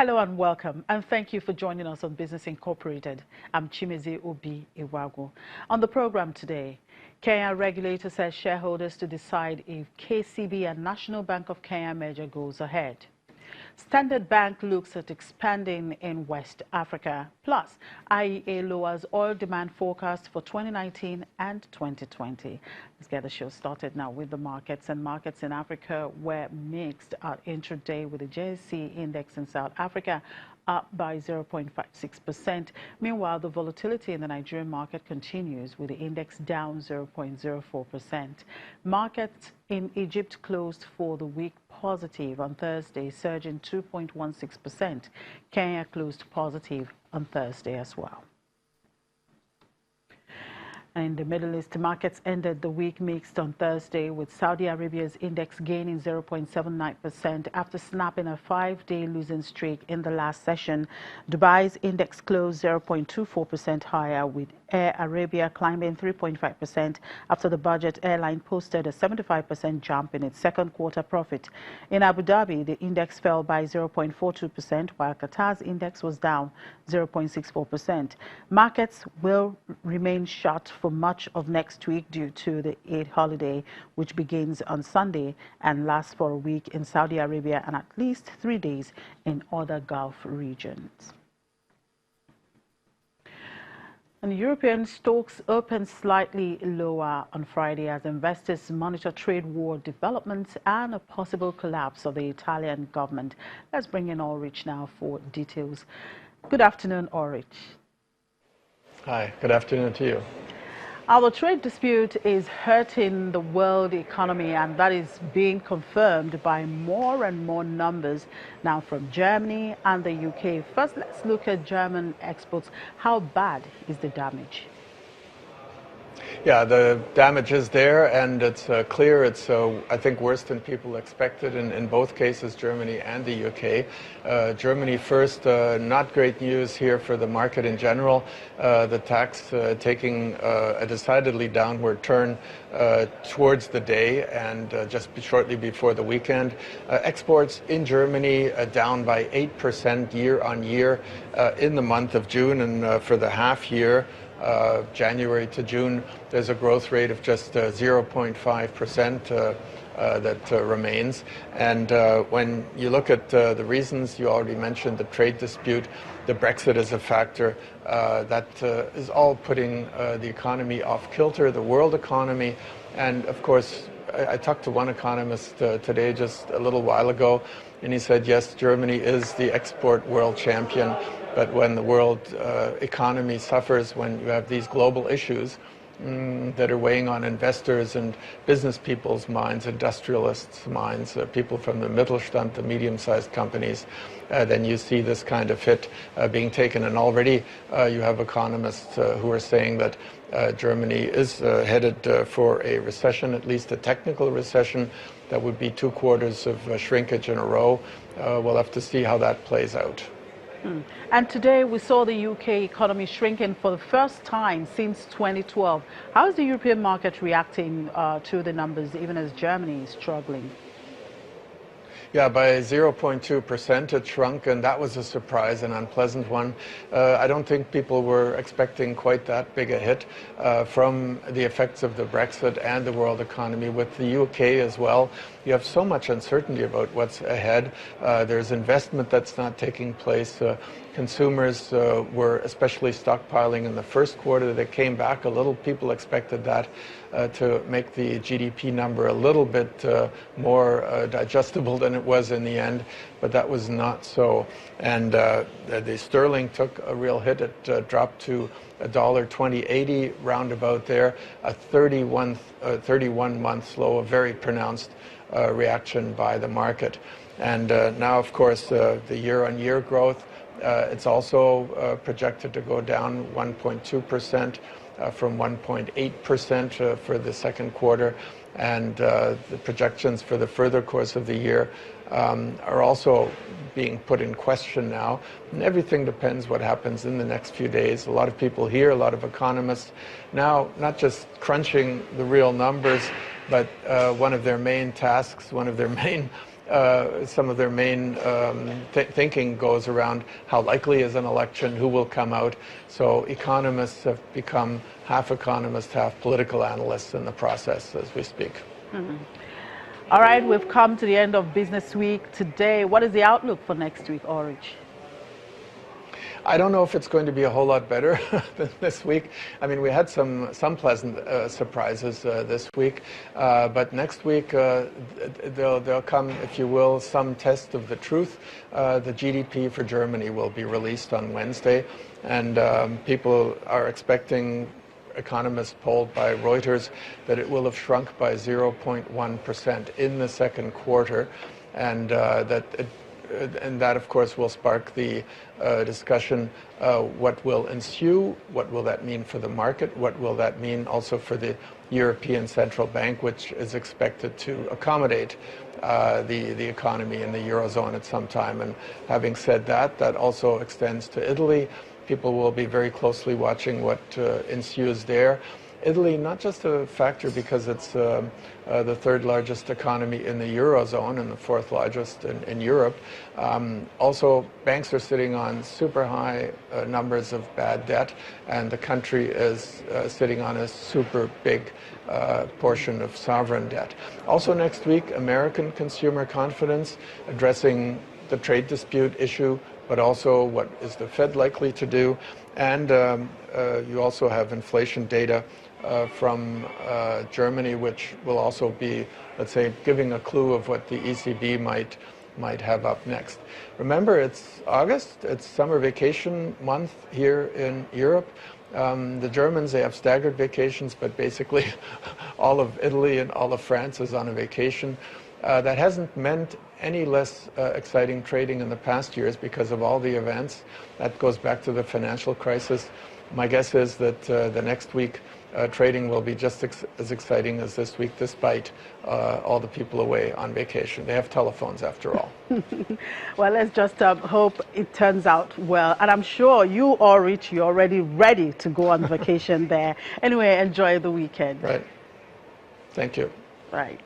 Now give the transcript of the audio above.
Hello and welcome, and thank you for joining us on Business Incorporated. I'm Chimeze Obi Iwago. On the program today, Kenya regulator says shareholders to decide if KCB and National Bank of Kenya merger goes ahead. Standard Bank looks at expanding in West Africa. Plus, IEA lowers oil demand forecast for 2019 and 2020. Let's get the show started now with the markets. And markets in Africa were mixed at intraday, with the JSE index in South Africa up by 0.56%. Meanwhile, the volatility in the Nigerian market continues, with the index down 0.04%. Markets in Egypt closed for the week positive on Thursday, surging 2.16%. Kenya closed positive on Thursday as well. In the Middle East, markets ended the week mixed on Thursday, with Saudi Arabia's index gaining 0.79% after snapping a 5-day losing streak in the last session. Dubai's index closed 0.24% higher, with Air Arabia climbing 3.5% after the budget airline posted a 75% jump in its second quarter profit. In Abu Dhabi, the index fell by 0.42%, while Qatar's index was down 0.64%. Markets will remain shut for much of next week due to the Eid holiday, which begins on Sunday and lasts for a week in Saudi Arabia and at least 3 days in other Gulf regions. And European stocks opened slightly lower on Friday as investors monitor trade war developments and a possible collapse of the Italian government. Let's bring in Ulrich now for details. Good afternoon, Ulrich. Hi, good afternoon to you. Our trade dispute is hurting the world economy, and that is being confirmed by more and more numbers now from Germany and the UK. First, let's look at German exports. How bad is the damage? Yeah, the damage is there, and it's clear. It's, I think, worse than people expected in both cases, Germany and the UK. Germany first, not great news here for the market in general. The tax taking a decidedly downward turn towards the day and just shortly before the weekend. Exports in Germany down by 8% year on year in the month of June, and for the half year, January to June, there's a growth rate of just 0.5% that remains. And when you look at the reasons, you already mentioned the trade dispute, the Brexit is a factor that is all putting the economy off kilter, the world economy. And of course, I talked to one economist today, just a little while ago, and he said, yes, Germany is the export world champion. But when the world economy suffers, when you have these global issues that are weighing on investors and business people's minds, industrialists' minds, people from the Mittelstand, the medium-sized companies, then you see this kind of hit being taken. And already you have economists who are saying that Germany is headed for a recession, at least a technical recession. That would be 2 quarters of shrinkage in a row. We'll have to see how that plays out. And today we saw the UK economy shrinking for the first time since 2012. How is the European market reacting to the numbers, even as Germany is struggling? Yeah, by 0.2% it shrunk, and that was a surprise, an unpleasant one. I don't think people were expecting quite that big a hit from the effects of the Brexit and the world economy. With the UK as well, you have so much uncertainty about what's ahead. There's investment that's not taking place. Consumers were especially stockpiling in the first quarter. They came back a little. People expected that to make the GDP number a little bit more digestible than it was in the end, but that was not so. And the sterling took a real hit. It dropped to $1.2080 roundabout there, a 31-month low, a very pronounced reaction by the market. And now, of course, the year-on-year growth, it's also projected to go down 1.2% from 1.8% for the second quarter. And the projections for the further course of the year are also being put in question now. And everything depends what happens in the next few days. A lot of people here, a lot of economists now not just crunching the real numbers, but one of their main tasks, one of their main some of their main thinking goes around how likely is an election, who will come out. So economists have become half economists, half political analysts in the process as we speak. Mm-hmm. All right, we've come to the end of Business Week today. What is the outlook for next week, Ulrich? I don't know if it's going to be a whole lot better than this week. I mean, we had some pleasant surprises this week, but next week there'll come, if you will, some test of the truth. The GDP for Germany will be released on Wednesday, and people are expecting, economists polled by Reuters, that it will have shrunk by 0.1% in the second quarter, and that, of course, will spark the discussion, what will ensue, what will that mean for the market, what will that mean also for the European Central Bank, which is expected to accommodate the economy in the Eurozone at some time. And having said that, that also extends to Italy. People will be very closely watching what ensues there. Italy, not just a factor because it's the third largest economy in the Eurozone and the fourth largest in Europe. Also, banks are sitting on super high numbers of bad debt, and the country is sitting on a super big portion of sovereign debt. Also next week, American consumer confidence, addressing the trade dispute issue, but also what is the Fed likely to do. And you also have inflation data from Germany, which will also be, let's say, giving a clue of what the ECB might have up next. Remember, it's August, it's summer vacation month here in Europe. The Germans, they have staggered vacations, but basically all of Italy and all of France is on a vacation. That hasn't meant any less exciting trading in the past years because of all the events. That goes back to the financial crisis. My guess is that the next week trading will be just as exciting as this week, despite all the people away on vacation. They have telephones after all. Well, let's just hope it turns out well. And I'm sure you, Ulrich, you're already ready to go on vacation there. Anyway, enjoy the weekend. Right. Thank you. Right.